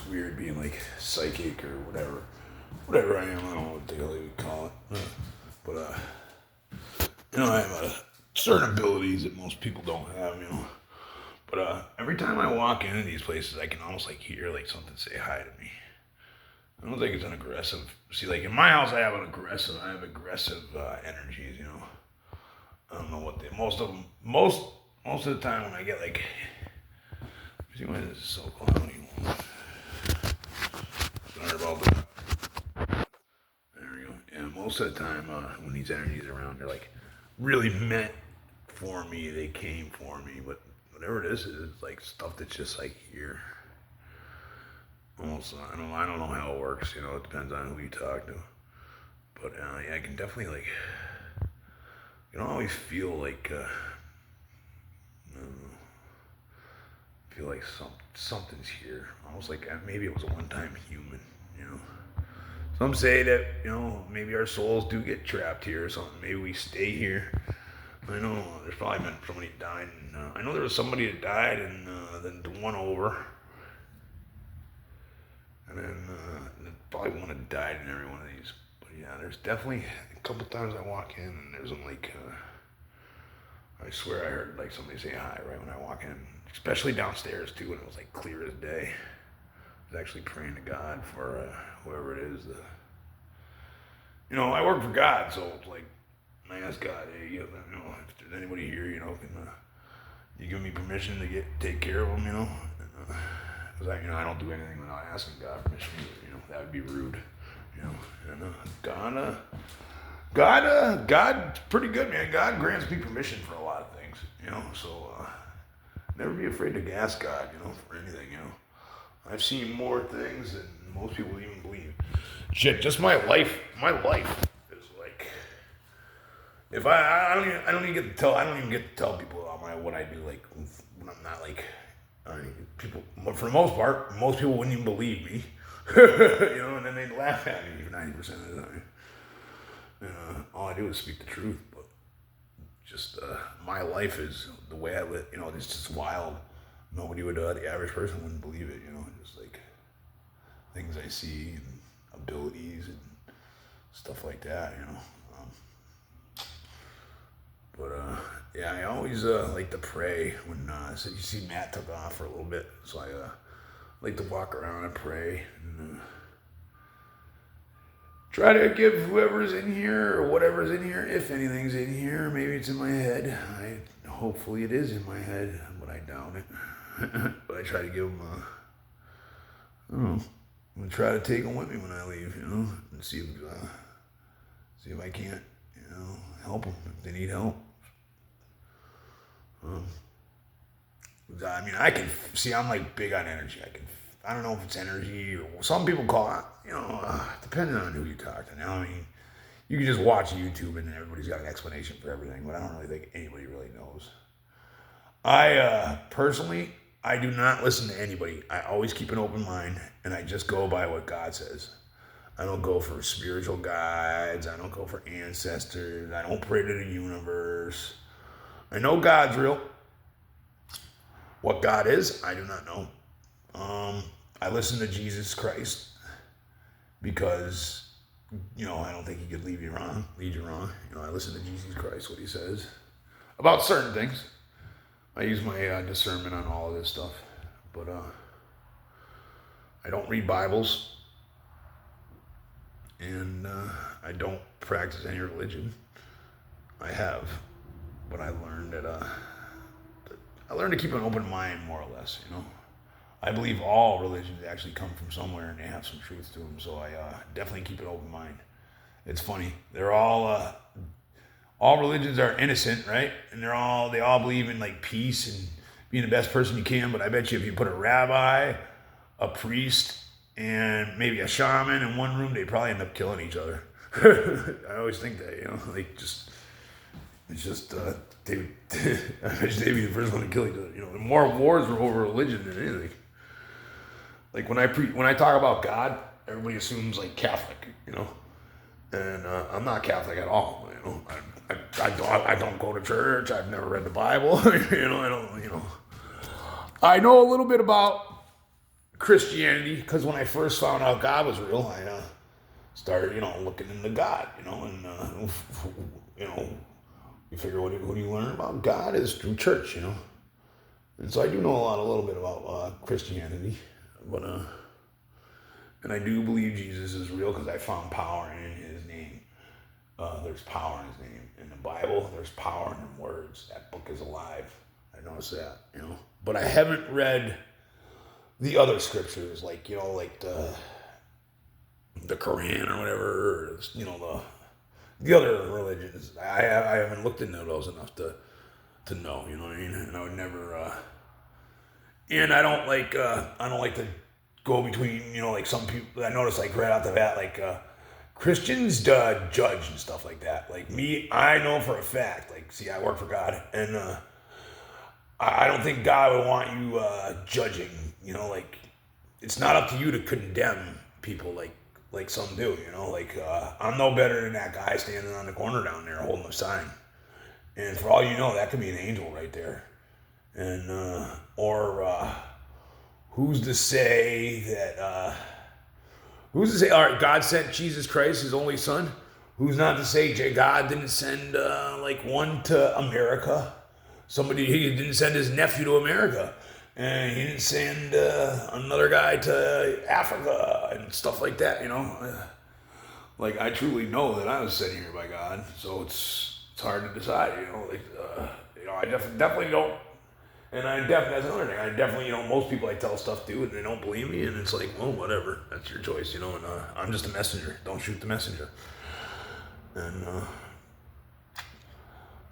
weird being like psychic or whatever I am. I don't know what the hell they would call it, but I have certain abilities that most people don't have. But every time I walk into these places, I can almost like hear like something say hi to me. I don't think it's an aggressive. See, like in my house, I have aggressive energies. I don't know what most of them. Most of the time when I get like, see why this is so cloudy. Sorry about that. There we go. Yeah, most of the time when these energies are around, they're like really meant for me. They came for me, but whatever it is like stuff that's just like here. Almost, I don't know how it works. It depends on who you talk to. But yeah, I can definitely like. You don't always feel like. I don't know, feel like something's here. Almost like maybe it was a one-time human. Some say that maybe our souls do get trapped here or something. Maybe we stay here. I know there's probably been somebody died. I know there was somebody that died and then won over. And then probably one that died in every one of these. But yeah, there's definitely a couple times I walk in and there's like, I swear I heard like somebody say hi right when I walk in. Especially downstairs too, when it was like clear as day. I was actually praying to God for whoever it is. I work for God, so it's like, I ask God, hey, if there's anybody here, can you give me permission to take care of them, Because I don't do anything without asking God permission. That would be rude. And God's pretty good, man. God grants me permission for a lot of things. So never be afraid to ask God, for anything. I've seen more things than most people even believe. Shit, just my life is like. If I don't even get to tell people about what I do, like when I'm not like. People, for the most part, most people wouldn't even believe me, and then they'd laugh at me 90% of the time. All I do is speak the truth, but just my life is the way I live. It's just wild. Nobody would, the average person wouldn't believe it. Just like things I see and abilities and stuff like that. But yeah, I always like to pray when so you see Matt took off for a little bit, so I like to walk around and pray and try to give whoever's in here or whatever's in here, if anything's in here, maybe it's in my head. Hopefully it is in my head, but I doubt it. But I try to give them. I'm gonna try to take them with me when I leave, and see if I can't, help them if they need help. I mean, I can see. I'm like big on energy. I don't know if it's energy or some people call it. Depending on who you talk to. Now, I mean, you can just watch YouTube and everybody's got an explanation for everything, but I don't really think anybody really knows. I personally, I do not listen to anybody. I always keep an open mind, and I just go by what God says. I don't go for spiritual guides. I don't go for ancestors. I don't pray to the universe. I know God's real. What God is, I do not know. I listen to Jesus Christ because, I don't think he could lead you wrong. I listen to Jesus Christ, what he says about certain things. I use my discernment on all of this stuff. But I don't read Bibles. And I don't practice any religion. I have. But I learned to keep an open mind, more or less, I believe all religions actually come from somewhere and they have some truth to them, so I definitely keep an open mind. It's funny. They're all religions are innocent, right? And they all believe in like peace and being the best person you can, but I bet you if you put a rabbi, a priest, and maybe a shaman in one room, they'd probably end up killing each other. I always think that, it's just David. I bet they'd be the first one to kill each other. The more wars are over religion than anything. Like when I talk about God, everybody assumes like Catholic, and I'm not Catholic at all. I don't go to church. I've never read the Bible. I don't. I know a little bit about Christianity, because when I first found out God was real, I started, looking into God, and, you figure what do you learn about God is through church, And so I do know a little bit about Christianity, but, and I do believe Jesus is real because I found power in his name. There's power in his name. In the Bible, there's power in the words. That book is alive. I noticed that, But I haven't read the other scriptures, like the Quran or whatever, or, the other religions. I haven't looked into those enough to know, you know what I mean? And I would never, and I don't like to go between, like some people, I notice like right out the bat, like, Christians judge and stuff like that. Like me, I know for a fact, like, see, I work for God, and I don't think God would want you judging, like, it's not up to you to condemn people like some do, like, I'm no better than that guy standing on the corner down there holding a sign. And for all you know, that could be an angel right there. And, or who's to say that, all right, God sent Jesus Christ, his only son? Who's not to say God didn't send, one to America? He didn't send his nephew to America. And he didn't send another guy to Africa and stuff like that, Like, I truly know that I was sent here by God, so it's hard to decide, I definitely don't. And that's another thing. I definitely, most people I tell stuff to, and they don't believe me, and it's like, well, whatever. That's your choice, and I'm just a messenger. Don't shoot the messenger. And,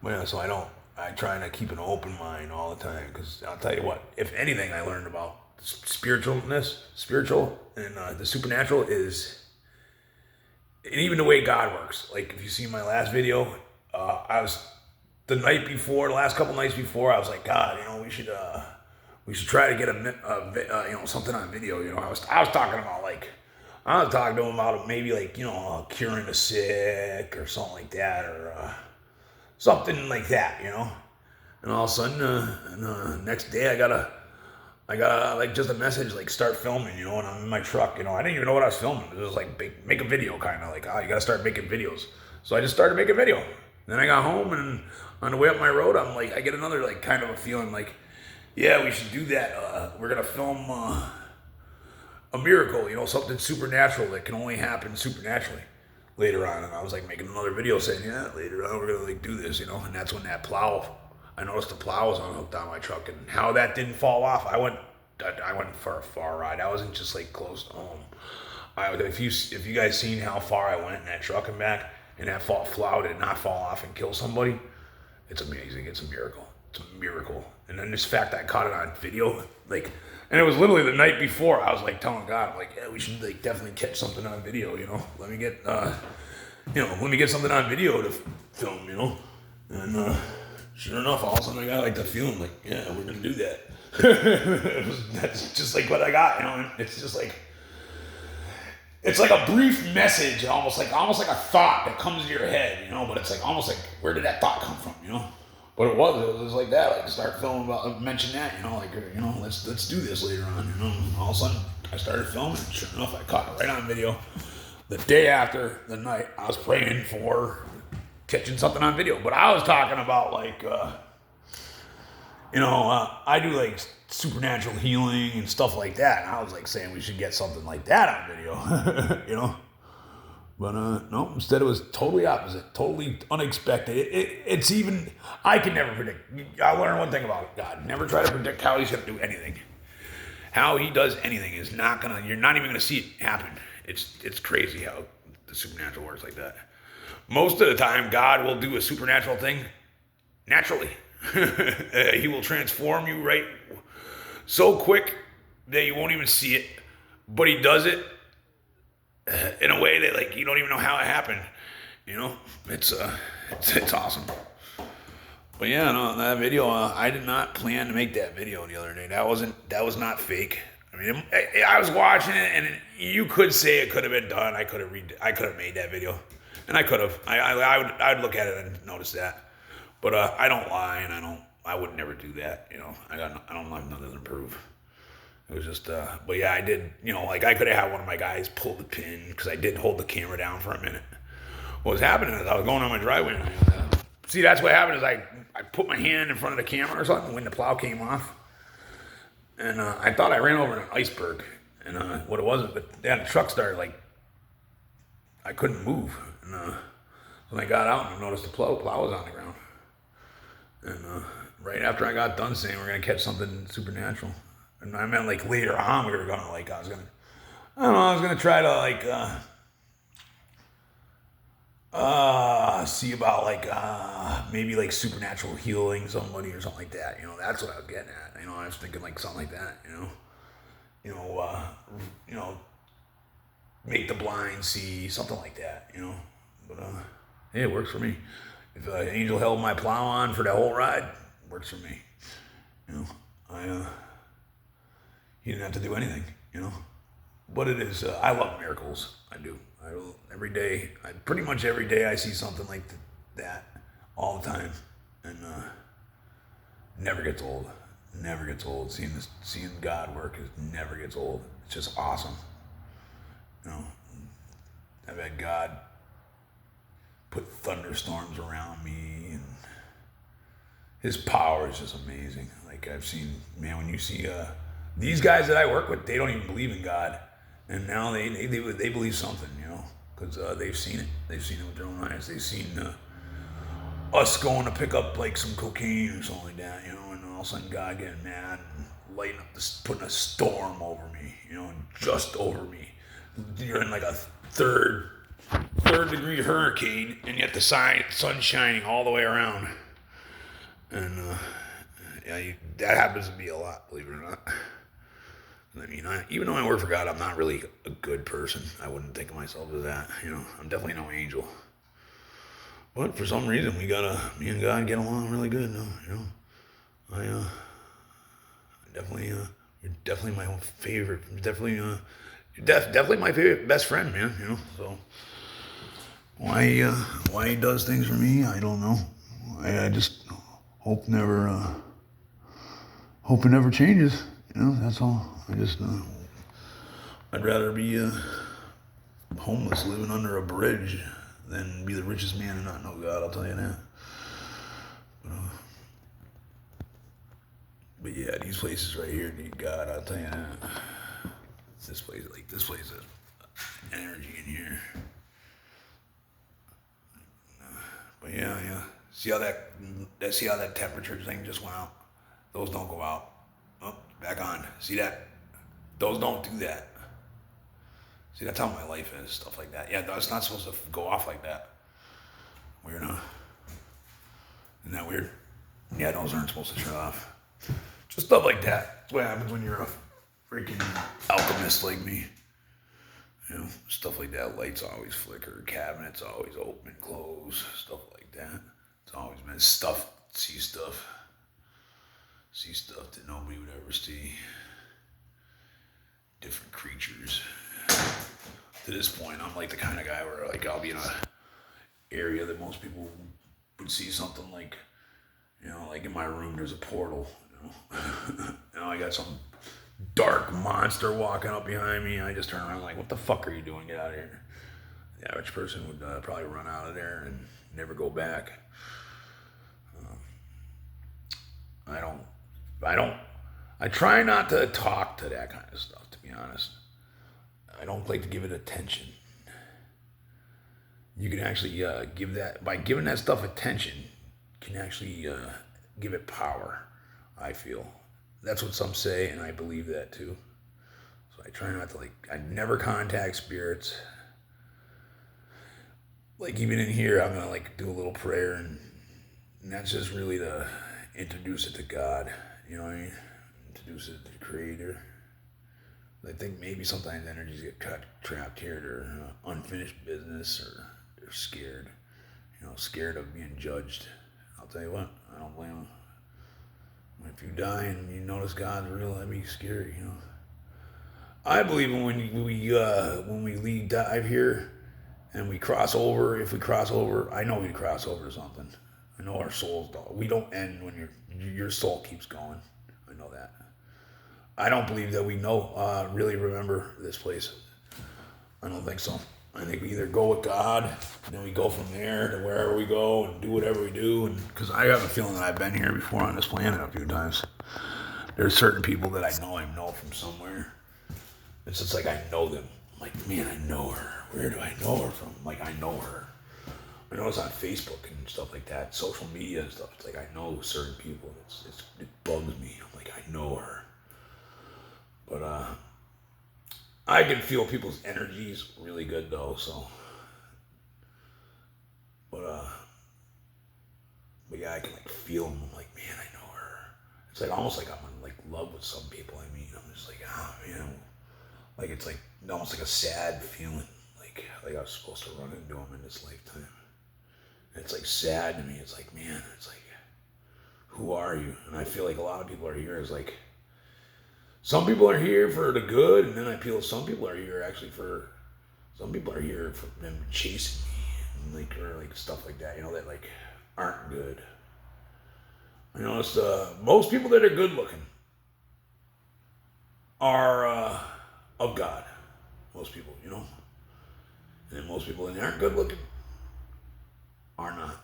but yeah, so I try to keep an open mind all the time, because I'll tell you what, if anything I learned about spiritual, and the supernatural is, and even the way God works. Like, if you see my last video, the last couple nights before, I was like, God, we should try to get something on video. I was talking about to him about maybe curing the sick or something like that, or something like that, And all of a sudden, next day I got just a message, start filming, and I'm in my truck, I didn't even know what I was filming. It was make a video, kind of you gotta start making videos. So I just started making a video. Then I got home, and on the way up my road, I'm like, I get another kind of a feeling yeah, we should do that. We're gonna film a miracle, something supernatural that can only happen supernaturally later on. And I was making another video saying, yeah, later on we're gonna do this, and that's when that plow. I noticed the plow was unhooked on my truck, and how that didn't fall off. I went for a far ride. I wasn't just close to home. If you guys seen how far I went in that truck and back, and that plow did not fall off and kill somebody, it's amazing. It's a miracle. It's a miracle. And then this fact I caught it on video, and it was literally the night before. I was telling God, I'm yeah, we should definitely catch something on video, Let me get something on video to film, And sure enough, all of a sudden I got the feeling yeah, we're gonna do that. That's just what I got, It's just it's a brief message, almost like a thought that comes to your head, But it's almost where did that thought come from, But it was like that, start filming mention that, let's do this later on, All of a sudden I started filming, and sure enough I caught it right on video. The day after the night, I was praying for catching something on video, but I was talking about I do supernatural healing and stuff like that. And I was saying we should get something like that on video, But no, instead it was totally opposite, totally unexpected. It's even, I can never predict. I learned one thing about God. Never try to predict how he's going to do anything. How he does anything is you're not even going to see it happen. It's crazy how the supernatural works like that. Most of the time, God will do a supernatural thing naturally. He will transform you so quick that you won't even see it, but he does it in a way that you don't even know how it happened. It's awesome. But yeah, no, that video, I did not plan to make that video the other day. That was not fake. I mean, I was watching it, and you could say it could have been done. I could have made that video, and I could have. I'd look at it and notice that. But I don't lie, and I would never do that. I don't have nothing to prove. It was just, but yeah, I did, like I could have had one of my guys pull the pin because I did hold the camera down for a minute. What was happening is I was going on my driveway and see, that's what happened is I put my hand in front of the camera or something when the plow came off. And I thought I ran over an iceberg. And what it was, but yeah, the truck started like, I couldn't move. And when I got out and I noticed the plow was on the ground. And right after I got done saying we're going to catch something supernatural. And I meant like later on we were going to like, I was going to try to like, see about like maybe like supernatural healing somebody or something like that. That's what I was getting at. I was thinking like something like that. Make the blind see something like that. But hey, it works for me. If Angel held my plow on for that whole ride, works for me. He didn't have to do anything. But it is. I love miracles. I do. Every day, pretty much every day, I see something like that all the time, and never gets old. Never gets old. Seeing God work never gets old. It's just awesome. I've had God put thunderstorms around me, and His power is just amazing. Like I've seen, man, when you see these guys that I work with, they don't even believe in God. And now they believe something, because they've seen it. They've seen it with their own eyes. They've seen us going to pick up like some cocaine or something like that, and all of a sudden God getting mad and lighting up putting a storm over me, just over me. You're in like a third degree hurricane, and yet the sun's shining all the way around. And that happens to me a lot, believe it or not. I mean, even though I work for God, I'm not really a good person. I wouldn't think of myself as that. I'm definitely no angel. But for some reason, me and God get along really good. I definitely, you're definitely my favorite. Definitely, definitely my favorite best friend, man. So why he does things for me, I don't know. I just hope it never changes. That's all. I'd rather be homeless living under a bridge than be the richest man and not know God, I'll tell you that. But yeah, these places right here need God, I'll tell you that. This place is energy in here. But yeah. See how that temperature thing just went out? Those don't go out. Oh, back on. See that? Those don't do that. See, that's how my life is, stuff like that. Yeah, it's not supposed to go off like that. Weird, huh? Isn't that weird? Yeah, those aren't supposed to shut off. Just stuff like that. That's what happens when you're a freaking alchemist like me. Stuff like that. Lights always flicker. Cabinets always open, close. Stuff like that. It's always been see stuff that nobody would ever see. Different creatures. To this point, I'm like the kind of guy where like I'll be in a area that most people would see something like, like in my room there's a portal. I got some dark monster walking up behind me. I just turn around like, what the fuck are you doing? Get out of here. The average person would probably run out of there and never go back. I try not to talk to that kind of stuff, to be honest. I don't like to give it attention. You can actually by giving that stuff attention, can actually give it power, I feel. That's what some say, and I believe that too. So I try not to I never contact spirits. Like even in here, I'm gonna do a little prayer, and that's just really to introduce it to God. You know what I mean? Introduce it to the Creator. I think maybe sometimes energies get trapped here. They're unfinished business, or they're scared. Scared of being judged. I'll tell you what, I don't blame them. If you die and you notice God's real, that'd be scary. I believe when we leave dive here and we cross over. If we cross over, I know we'd cross over to something. I know our souls don't. We don't end when your soul keeps going. I know that. I don't believe that we really remember this place. I don't think so. I think we either go with God, and then we go from there to wherever we go and do whatever we do. And because I have a feeling that I've been here before on this planet a few times. There's certain people that I know from somewhere. It's just like I know them. I'm like, man, I know her. Where do I know her from? Like, I know her. I know it's on Facebook and stuff like that, social media and stuff. It's like I know certain people. It bugs me. I'm like, I know her. But I can feel people's energies really good though. So, but yeah, I can like feel them. I'm like, man, I know her. It's like almost like I'm in like love with some people. I mean, I'm just like, oh man, like it's like almost like a sad feeling. Like I was supposed to run into them in this lifetime. And it's like sad to me. It's like, man, it's like, who are you? And I feel like a lot of people are here as like, some people are here for the good, and then I feel some people are here actually some people are here for them chasing me, and like, or like stuff like that, that like aren't good. I noticed most people that are good looking are of God. Most people, and then most people that aren't good looking are not.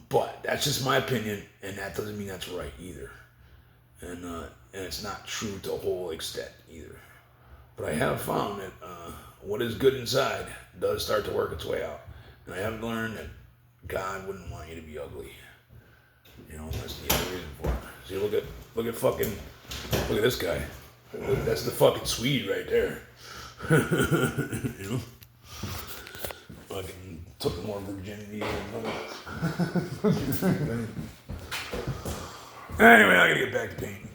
But that's just my opinion, and that doesn't mean that's right either. And it's not true to a whole extent either. But I have found that what is good inside does start to work its way out. And I have learned that God wouldn't want you to be ugly. That's the other reason for it. See, look at this guy. Look, that's the fucking Swede right there. Fucking took more virginity. Anyway, I gotta get back to painting.